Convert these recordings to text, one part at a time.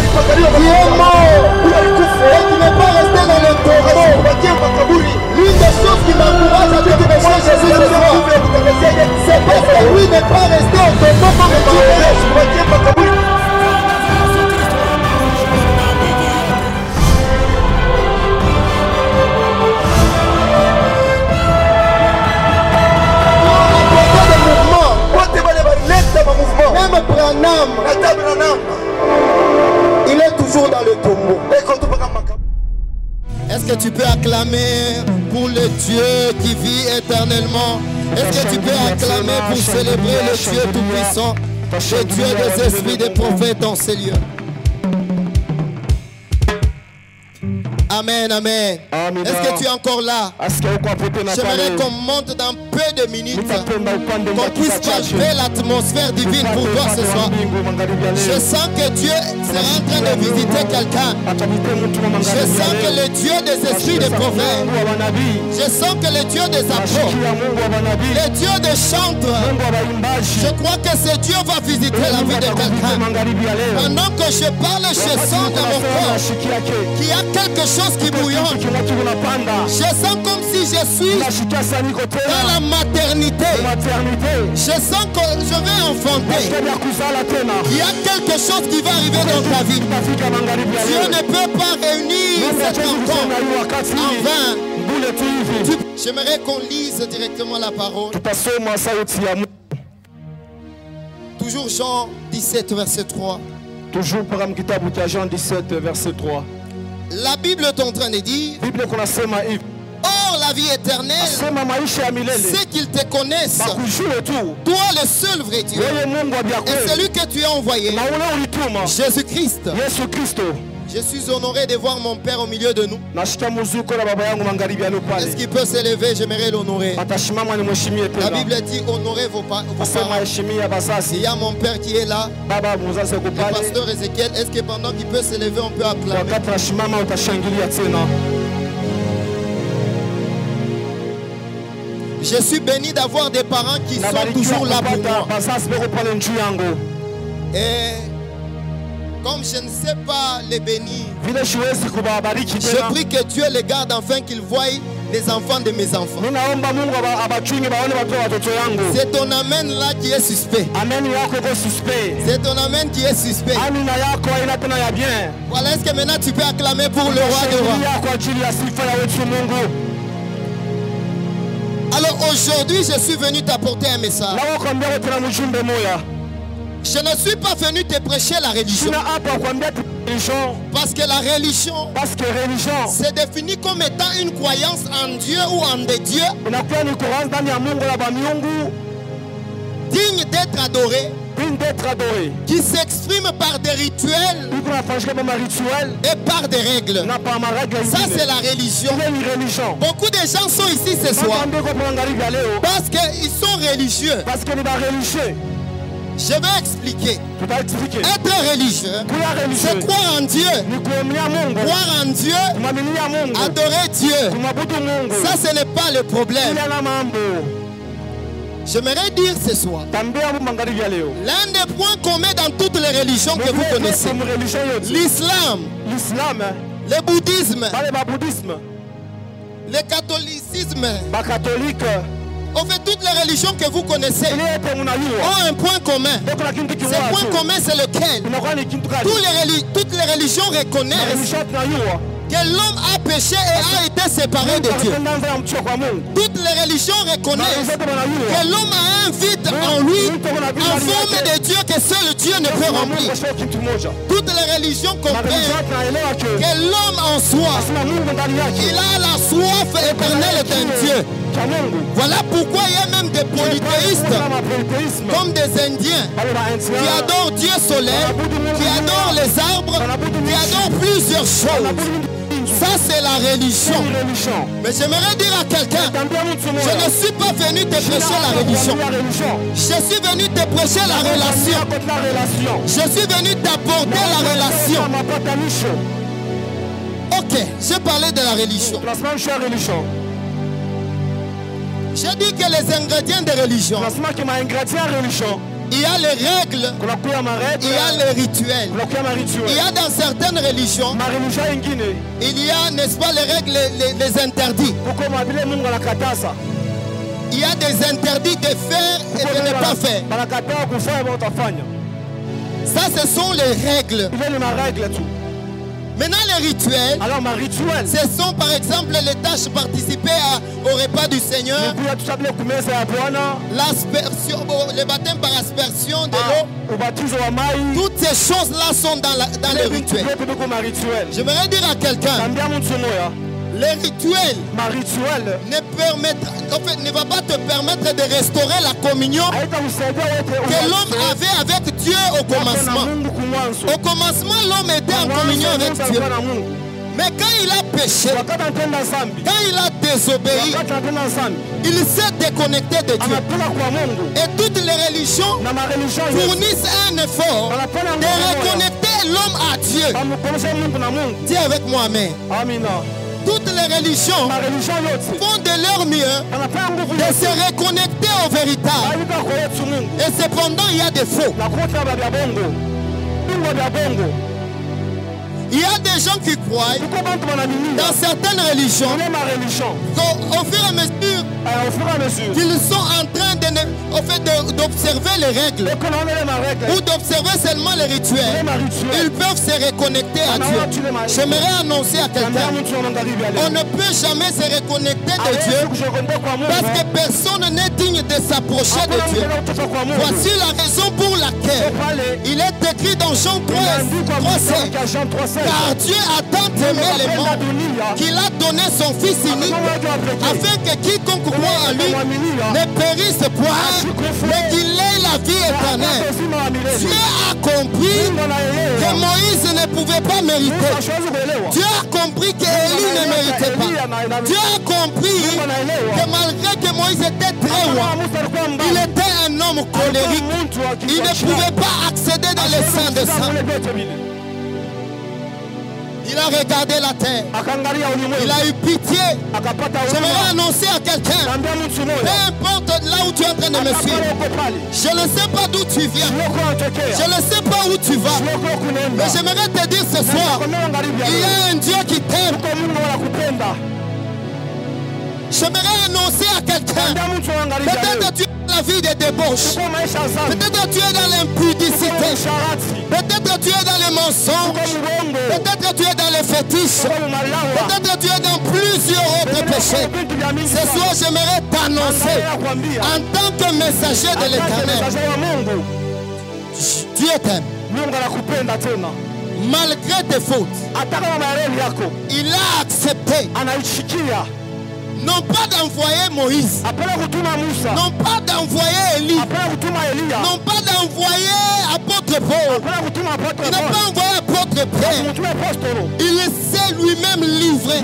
qui est mort et qui n'est pas resté dans le tombeau. L'une des choses qui m'encourage à te prêcher Jésus ce soir, c'est parce que lui n'est pas resté au tombeau comme tu es. Même Branham, il est toujours dans le tombeau. Est-ce que tu peux acclamer pour le Dieu qui vit éternellement? Est-ce que tu peux acclamer pour célébrer le Dieu tout-puissant, le Dieu des esprits des prophètes en ces lieux? Amen, amen. Est-ce que tu es encore là? J'aimerais qu'on monte dans peu de minutes, qu'on puisse palper l'atmosphère divine pour toi ce soir. Je sens que Dieu sera en train de visiter quelqu'un. Je sens que le Dieu des esprits des prophètes, je sens que le Dieu des apôtres, le Dieu des chantres, je crois que ce Dieu va visiter la vie de quelqu'un. Pendant que je parle, je sens dans mon corps qu'il y a quelque chose qui bouillonne. Je sens comme si je suis dans la maternité. Je sens que je vais enfanter. Il y a quelque chose qui va arriver dans ta vie. Dieu ne peut pas réunir cette rencontre en vain. J'aimerais qu'on lise directement la parole. Toujours Jean 17 verset 3. Toujours Jean 17 verset 3. La Bible est en train de dire: or la vie éternelle, c'est qu'ils te connaissent, toi le seul vrai Dieu, et celui que tu as envoyé, Jésus-Christ. Je suis honoré de voir mon Père au milieu de nous. Est-ce qu'il peut s'élever? J'aimerais l'honorer. La Bible dit: honorez vos parents. Il y a mon Père qui est là, le pasteur Ézéchiel. Est-ce que pendant qu'il peut s'élever, on peut acclamer? Je suis béni d'avoir des parents qui sont toujours là pour moi. Et comme je ne sais pas les bénir, je prie que Dieu les garde afin qu'ils voient les enfants de mes enfants. C'est ton amen là qui est suspect. C'est ton amen qui est suspect. Voilà, est-ce que maintenant tu peux acclamer pour le roi des rois? Alors aujourd'hui, je suis venu t'apporter un message. Je ne suis pas venu te prêcher la religion. Parce que la religion, c'est défini comme étant une croyance en Dieu ou en des dieux digne d'être adoré, qui s'exprime par des rituels et par des règles. Ça, c'est la religion. Beaucoup de gens sont ici ce soir parce qu'ils sont religieux. Je vais expliquer. Être religieux, c'est croire en Dieu. Croire en Dieu, adorer Dieu. Ça, ce n'est pas le problème. J'aimerais dire ce soir, l'un des points communs dans toutes les religions que vous connaissez, l'islam, le bouddhisme, le catholicisme, en fait, toutes les religions que vous connaissez ont un point commun. Ce point commun, c'est lequel? Toutes les religions reconnaissent que l'homme a péché et a été séparé de Dieu. Toutes les religions reconnaissent que l'homme a un vide en lui, en forme de Dieu, que seul Dieu ne peut remplir. Toutes les religions comprennent que l'homme en soi, il a la soif éternelle d'un Dieu. Voilà pourquoi il y a même des polythéistes, comme des Indiens, qui adorent Dieu soleil, qui adorent les arbres, qui adorent plusieurs choses. Ça, c'est la religion. Mais j'aimerais dire à quelqu'un, je ne suis pas venu te prêcher la religion. Je suis venu te prêcher la relation. Je suis venu t'apporter la relation. Ok, j'ai parlé de la religion. J'ai dit que les ingrédients de religion, il y a les règles, il y a les rituels. Il y a dans certaines religions, il y a, n'est-ce pas, les règles, les interdits. Il y a des interdits de faire et de ne pas faire. Ça, ce sont les règles. Maintenant, les rituels, ce sont par exemple les tâches participées au repas du Seigneur, l'aspersion, le baptême par aspersion de l'eau. Toutes ces choses-là sont dans les rituels. J'aimerais dire à quelqu'un, les rituels ne va pas te permettre de restaurer la communion que l'homme avait avec Dieu au commencement. Au commencement, l'homme était en communion avec Dieu. Mais quand il a péché, quand il a désobéi, il s'est déconnecté de Dieu. Et toutes les religions fournissent un effort de reconnecter l'homme à Dieu. Dis avec moi, amen. Toutes les religions font de leur mieux de se reconnecter au véritable. Et cependant, il y a des faux. Il y a des gens qui croient dans certaines religions qu'au fur et à mesure qu'ils sont en train d'observer les règles ou d'observer seulement les rituels, ils peuvent se reconnecter à Dieu. J'aimerais annoncer à quelqu'un, on ne peut jamais se reconnecter de Dieu parce que personne n'est digne de s'approcher de Dieu. Voici la raison pour laquelle il est écrit dans Jean 3:5. Car Dieu a tant aimé les mondes qu'il a donné son Fils unique afin que quiconque croit en lui ne périsse point, mais qu'il ait la vie éternelle. Dieu a compris que Moïse ne pouvait pas mériter. Dieu a compris qu'Élie ne méritait pas. Dieu a compris que malgré que Moïse était très roi, il était un homme colérique. Il ne pouvait pas accéder dans les saints de sang. Il a regardé la terre. Il a eu pitié. J'aimerais annoncer à quelqu'un, peu importe là où tu es en train de me suivre, je ne sais pas d'où tu viens, je ne sais pas où tu vas, mais j'aimerais te dire ce soir, il y a un Dieu qui t'aime. J'aimerais annoncer à quelqu'un, peut-être tu es dans la vie de débauche, peut-être tu es dans l'impudicité, peut-être tu es dans les mensonges, peut-être tu es dans les fétiches, peut-être tu es dans plusieurs autres péchés. Ce soir, j'aimerais t'annoncer en tant que messager de l'Éternel, Dieu t'aime. Malgré tes fautes, il a accepté non pas d'envoyer Moïse, non pas d'envoyer Élie, non pas d'envoyer apôtre Paul, il n'a pas envoyé apôtre Pierre, il s'est lui-même livré,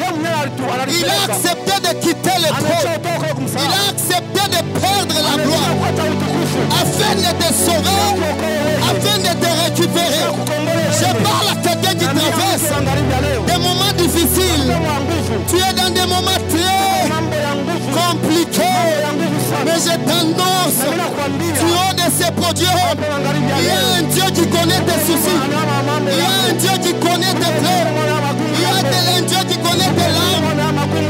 il a accepté de quitter le trône, il a accepté de perdre la gloire, afin de te sauver, afin de te récupérer. Je parle à quelqu'un qui traverse des moments difficiles, tu es dans des moments très compliqués, mais je t'annonce, tu haut de ces podiums, il y a un Dieu qui connaît tes soucis, il y a un Dieu qui connaît tes pleurs, il y a un Dieu qui connaît tes larmes,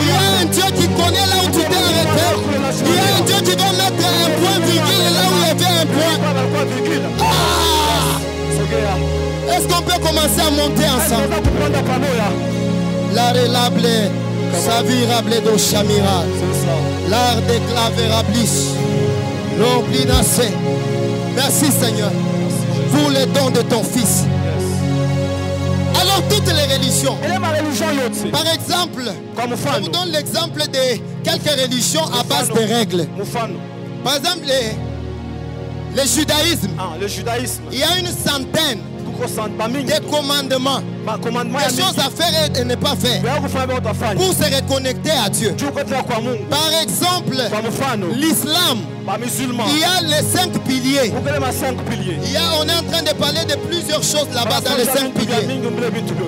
il y a un Dieu qui connaît là où tu t'es arrêté, il y a un Dieu qui va mettre un point virgule là où il y avait un point. Est-ce qu'on peut commencer à monter ensemble? La relable, savirable do chamira, l'art déclaverablis, l'oblinassé. Merci Seigneur pour les dons de ton Fils. Alors toutes les religions, par exemple, je vous donne l'exemple de quelques religions à base de règles. Par exemple, le judaïsme, il y a une centaine de commandements. des choses à faire et ne pas faire pour se reconnecter à Dieu. Par exemple, l'islam, il y a les 5 piliers. On est en train de parler de plusieurs choses là-bas dans les 5 piliers.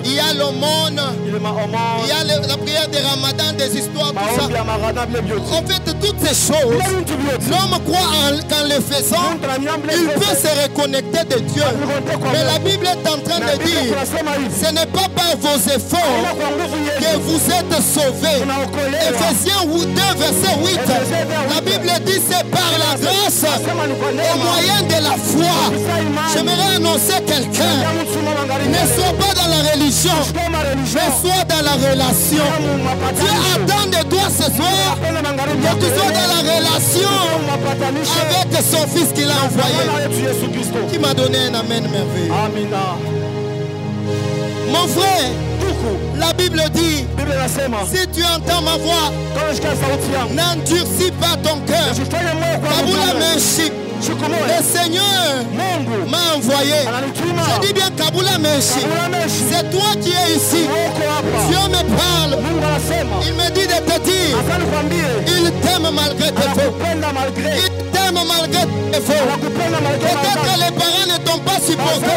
Il y a l'aumône, il y a la prière de Ramadan, des histoires, tout ça. En fait, toutes ces choses, l'homme croit qu'en les faisant, il peut se reconnecter de Dieu. Mais la Bible est en train de dire, ce n'est pas par vos efforts que vous êtes sauvés. Ephésiens 2, verset 8. La Bible dit, c'est par la grâce, au moyen de la foi. J'aimerais annoncer quelqu'un. Ne sois pas dans la religion, mais sois dans la relation. Dieu attend de toi ce soir que tu sois dans la relation avec son fils qu'il a envoyé, qui m'a donné un amen merveilleux. Mon frère, la Bible dit, si tu entends ma voix, n'endurcis pas ton cœur. Le Seigneur m'a envoyé. Je dis bien Kabula Meshi. C'est toi qui es ici. Dieu me parle. Il me dit de te dire, il t'aime malgré tes fautes. Il t'aime malgré tes fautes. Peut-être les parents ne t'ont pas supporté.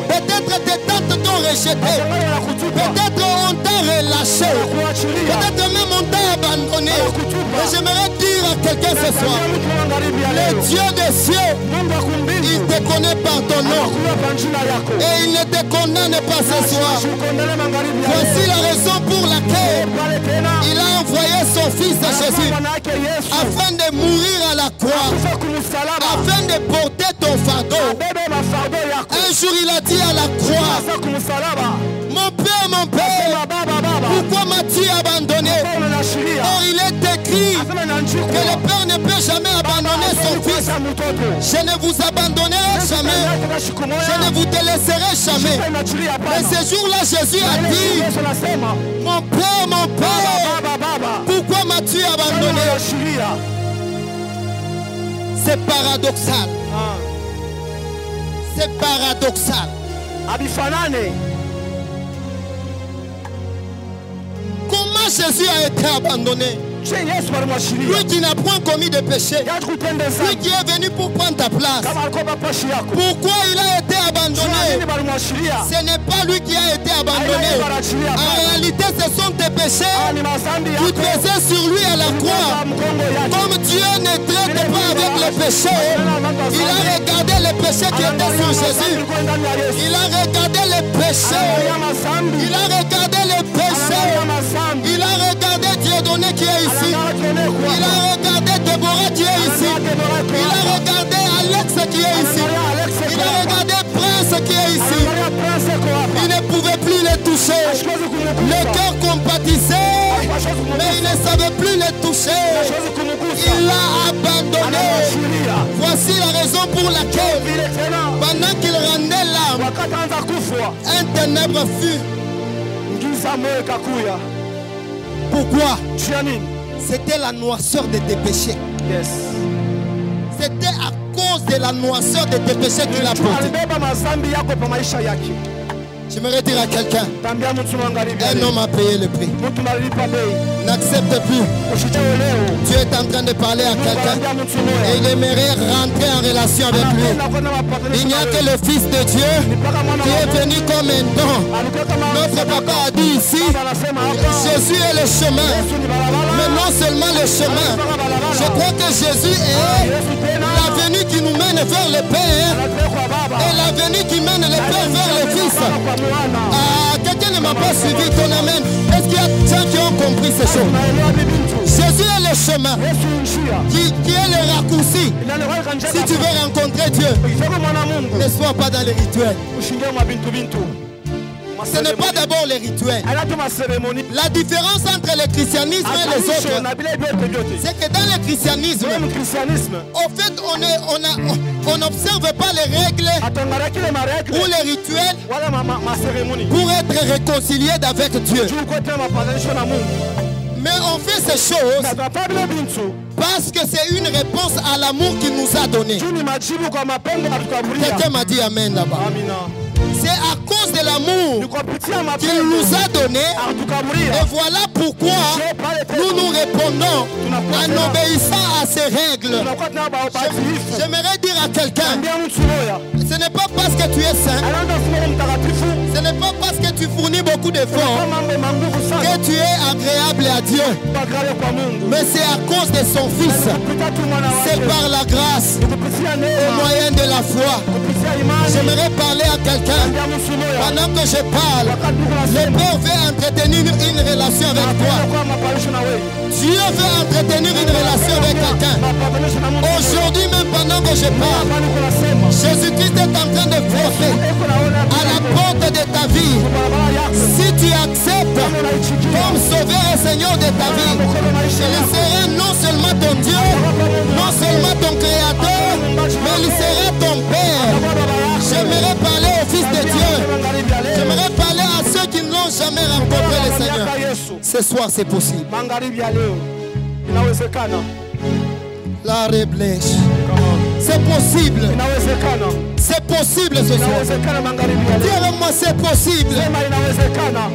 Peut-être tes tantes t'ont rejeté. Peut-être on t'a relâché. Peut-être même on t'a abandonné. Mais j'aimerais dire à quelqu'un ce soir, le Dieu des cieux, il te connaît par ton nom et il ne te condamne pas ce soir. Voici la raison pour laquelle il a envoyé son fils Jésus afin de mourir à la croix, afin de porter ton fardeau. Un jour il a dit à la croix, mon père, pourquoi m'as-tu abandonné? Or il est écrit que le père ne peut jamais abandonner son fils. Je ne vous abandonnerai jamais, je ne vous délaisserai jamais. Et ce jour-là Jésus a dit, mon père, pourquoi m'as-tu abandonné? C'est paradoxal. C'est paradoxal. Comment Jésus a été abandonné? Lui qui n'a point commis de péché, lui qui est venu pour prendre ta place. Pourquoi il a été abandonné? Ce n'est pas lui qui a été abandonné. En réalité, ce sont tes péchés qui pesaient sur lui à la croix. Comme Dieu ne traite pas avec les péchés, il a regardé les péchés qui étaient sur Jésus. Il a regardé les péchés. Il a regardé les péchés. Il a regardé Dieudonné qui est ici. Il a regardé Déborah qui est ici. Il a regardé Alex qui est ici. Il a regardé Prince qui est ici. Il ne pouvait plus les toucher. Le cœur compatissait, mais il ne savait plus les toucher. Il l'a abandonné. Voici la raison pour laquelle, pendant qu'il rendait l'âme, un ténèbre fut. Pourquoi? C'était la noirceur de tes péchés. C'était à cause de la noirceur de tes péchés qu'il a porté. J'aimerais dire à quelqu'un, un homme a payé le prix. N'accepte plus. Dieu est en train de parler à quelqu'un et il aimerait rentrer en relation avec lui. Il n'y a que le Fils de Dieu qui est venu comme un don. Notre papa a dit ici, Jésus est le chemin. Mais non seulement le chemin. Je crois que Jésus est la venue qui nous mène vers le Père et la venue qui mène le Père vers le Fils. Quelqu'un ne m'a pas suivi ton amen. Est-ce qu'il y a des gens qui ont compris ces choses? Jésus est le chemin qui est le raccourci. Si tu veux rencontrer Dieu, ne sois pas dans les rituels. Ce n'est pas d'abord les rituels. La différence entre le christianisme et les autres, c'est que dans le christianisme, au fait, on n'observe pas les règles ou les rituels pour être réconcilié avec Dieu. Mais on fait ces choses parce que c'est une réponse à l'amour qu'il nous a donné. Quelqu'un m'a dit amen là-bas. C'est à cause de de l'amour qu'il nous a donné. Et voilà pourquoi nous nous répondons en obéissant à ces règles. J'aimerais dire à quelqu'un, ce n'est pas parce que tu es saint, ce n'est pas parce que tu fournis beaucoup d'efforts que tu es agréable à Dieu. Mais c'est à cause de son Fils. C'est par la grâce, au moyen de la foi. J'aimerais parler à quelqu'un. Pendant que je parle, le Père veut entretenir une relation avec toi. Dieu veut entretenir une relation avec quelqu'un. Aujourd'hui même pendant que je parle, Jésus-Christ est en train de frapper à la porte de ta vie. Si tu acceptes comme Sauveur et Seigneur de ta vie, il sera non seulement ton Dieu, non seulement ton Créateur, mais il sera ton Père. J'aimerais parler au Fils de Dieu. J'aimerais parler à ceux qui n'ont jamais rencontré le Seigneur. Ce soir, c'est possible. La réblèche. C'est possible. C'est possible ce soir. Dis avec moi, c'est possible.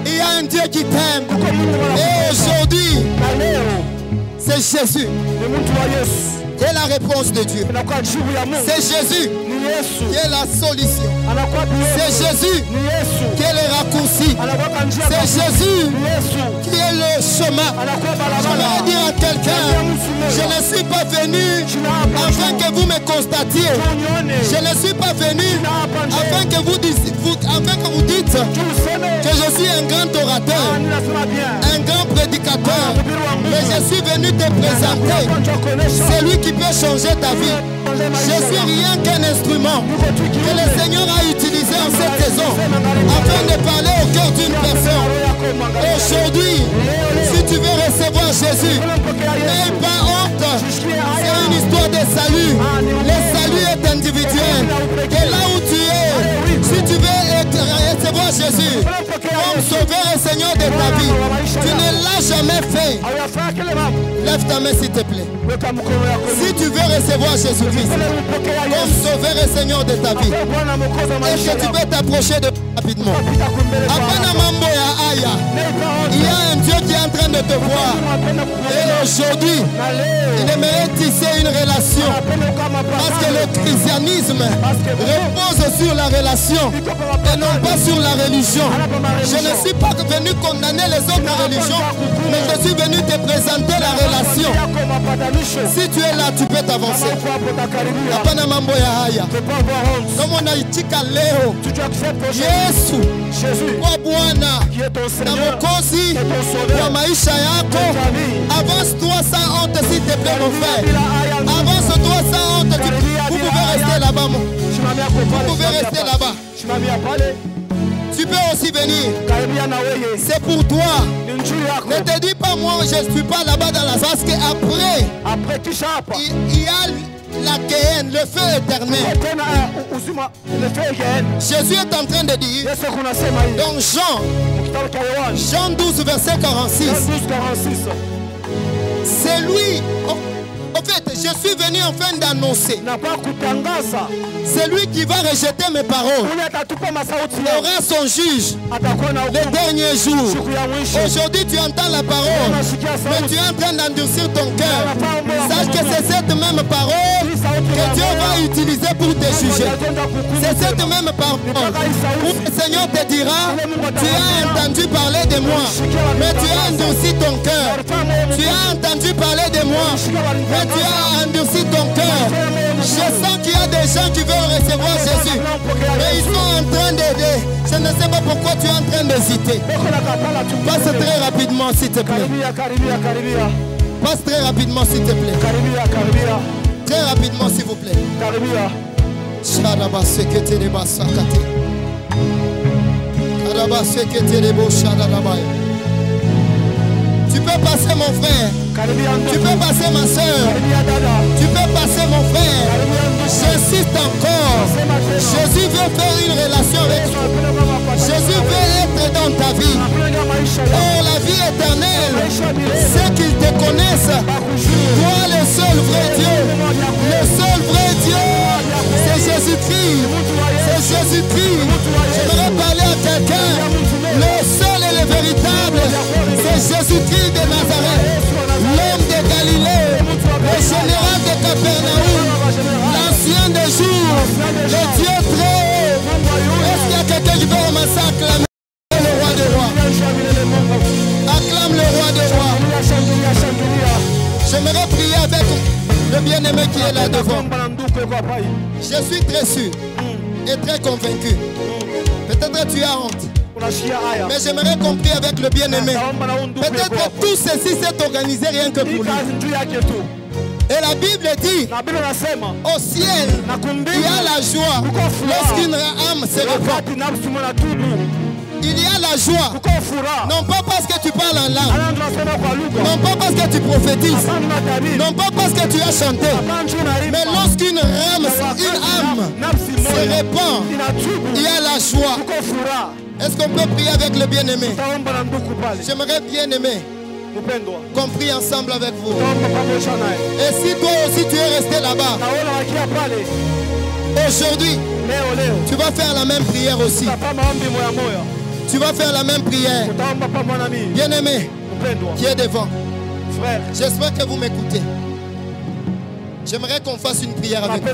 Il y a un Dieu qui t'aime. Et aujourd'hui, c'est Jésus. Et la réponse de Dieu. C'est Jésus qui est la solution. C'est Jésus qui est le raccourci. C'est Jésus qui est le chemin. J'aimerais dire à quelqu'un, je ne suis pas venu afin que vous me constatiez. Je ne suis pas venu afin que vous dites que je suis un grand orateur, un grand prédicateur. Mais je suis venu te présenter celui qui peut changer ta vie. Je suis rien qu'un instrument que le Seigneur a utilisé en cette saison afin de parler au cœur d'une personne. Aujourd'hui, si tu veux recevoir Jésus, n'aie pas honte. C'est une histoire de salut. Le salut est individuel. Et là où tu es, si tu veux recevoir Jésus comme Sauveur et Seigneur de ta vie, tu ne l'as jamais fait. Lève ta main s'il te plaît. Si tu veux recevoir Jésus-Christ comme Sauveur et Seigneur de ta vie, est-ce que tu peux t'approcher de rapidement? Il y a un Dieu qui est en train de te voir. Et aujourd'hui, il aimerait tisser une relation. Parce que le christianisme repose sur la relation et non pas sur la religion. Je ne suis pas venu condamner les autres religions, mais je suis venu te présenter la relation. Si tu es là, tu peux t'avancer. Jésus, kwa Bwana na Mwokozi wa maisha yako, avance-toi sans honte s'il te plaît mon frère. Avance-toi sans honte. Vous pouvez rester là-bas. Vous pouvez rester là-bas. Tu peux aussi venir. C'est pour toi. Ne te dis pas moi je ne suis pas là-bas dans la salle. Parce qu'après il y a la Guéhenne, le feu éternel. Jésus est en train de dire dans Jean 12 verset 46. C'est lui. En fait, je suis venu enfin d'annoncer. C'est lui qui va rejeter mes paroles. Il aura son juge le dernier jour. Aujourd'hui, tu entends la parole, mais tu es en train d'endurcir ton cœur. Sache que c'est cette même parole que Dieu va utiliser pour te juger. C'est cette même parole où le Seigneur te dira, tu as entendu parler de moi, mais tu as endurci ton cœur. Tu as entendu parler de moi, mais tu as endurci ton cœur. Je sens qu'il y a des gens qui veulent recevoir Jésus, mais ils sont en train d'aider. Je ne sais pas pourquoi tu es en train d'hésiter. Passe très rapidement s'il te plaît. Passe très rapidement s'il te plaît. Très rapidement s'il vous plaît. Tu peux passer mon frère. Tu peux passer ma soeur. Tu peux passer mon frère. J'insiste encore. Jésus veut faire une relation avec toi. Jésus veut être dans ta vie. Oh, la vie éternelle, c'est qu'ils te connaissent. Toi, le seul vrai Dieu. Le seul vrai Dieu, c'est Jésus-Christ. C'est Jésus-Christ. J'aimerais parler à quelqu'un. J'aimerais prier avec le bien-aimé qui est là devant. Je suis très sûr et très convaincu. Peut-être tu as honte. Mais j'aimerais qu'on prie avec le bien-aimé. Peut-être tout ceci s'est organisé rien que pour lui. Et la Bible dit, au ciel, il y a la joie lorsqu'une âme se répand. Il y a la joie, non pas parce que tu parles en langue, non pas parce que tu prophétises, non pas parce que tu as chanté, mais lorsqu'une âme se répand, il y a la joie. Est-ce qu'on peut prier avec le bien-aimé? J'aimerais bien aimer qu'on prie ensemble avec vous. Et si toi aussi tu es resté là-bas, aujourd'hui, tu vas faire la même prière aussi. Tu vas faire la même prière. Bien-aimé, qui est devant. Frère, j'espère que vous m'écoutez. J'aimerais qu'on fasse une prière avec vous.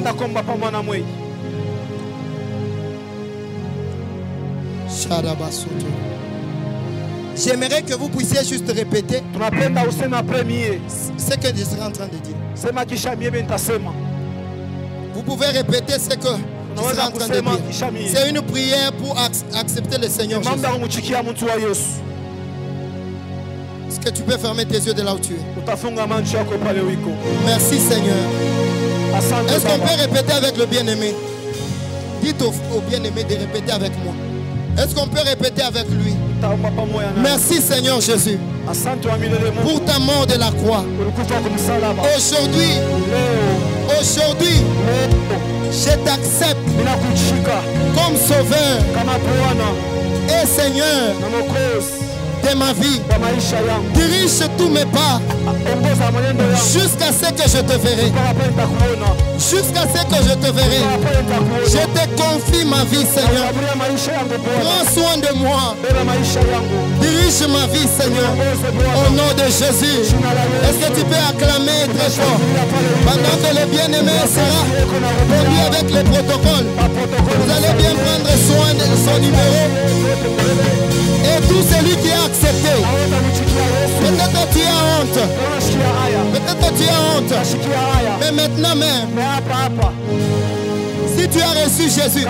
J'aimerais que vous puissiez juste répéter ce que je serai en train de dire. Vous pouvez répéter ce que je serai en train de dire. C'est une prière pour accepter le Seigneur Jésus. Est-ce que tu peux fermer tes yeux de là où tu es? Merci Seigneur. Est-ce qu'on peut répéter avec le bien-aimé? Dites au bien-aimé de répéter avec moi. Est-ce qu'on peut répéter avec lui? Merci Seigneur Jésus pour ta mort de la croix. Aujourd'hui, je t'accepte comme sauveur et Seigneur de ma vie. Dirige tous mes pas jusqu'à ce que je te verrai. Jusqu'à ce que je te verrai. Je te confie ma vie, Seigneur. Prends soin de moi. Dirige ma vie, Seigneur. Au nom de Jésus. Est-ce que tu peux acclamer très fort pendant que le bien-aimé sera conduit avec les protocoles? Vous allez bien prendre soin de son numéro. Et tout celui qui a accepté, peut-être tu as honte, peut-être tu as honte, mais maintenant même, si tu as reçu Jésus,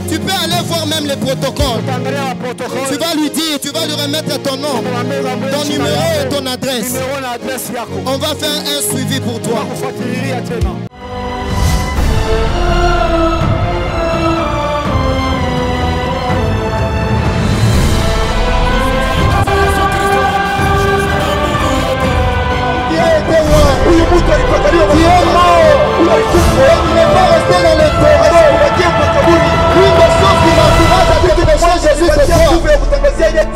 tu peux aller voir même les protocoles. Tu vas lui dire, tu vas lui remettre ton nom, ton numéro et ton adresse. On va faire un suivi pour toi. Qui est mort, il n'est pas resté dans les tombeaux. Une des choses qui m'encourage à témoigner Jésus ce soir,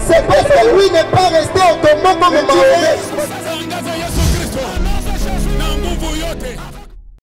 c'est parce que lui n'est pas resté au tombeau comme Mahomet.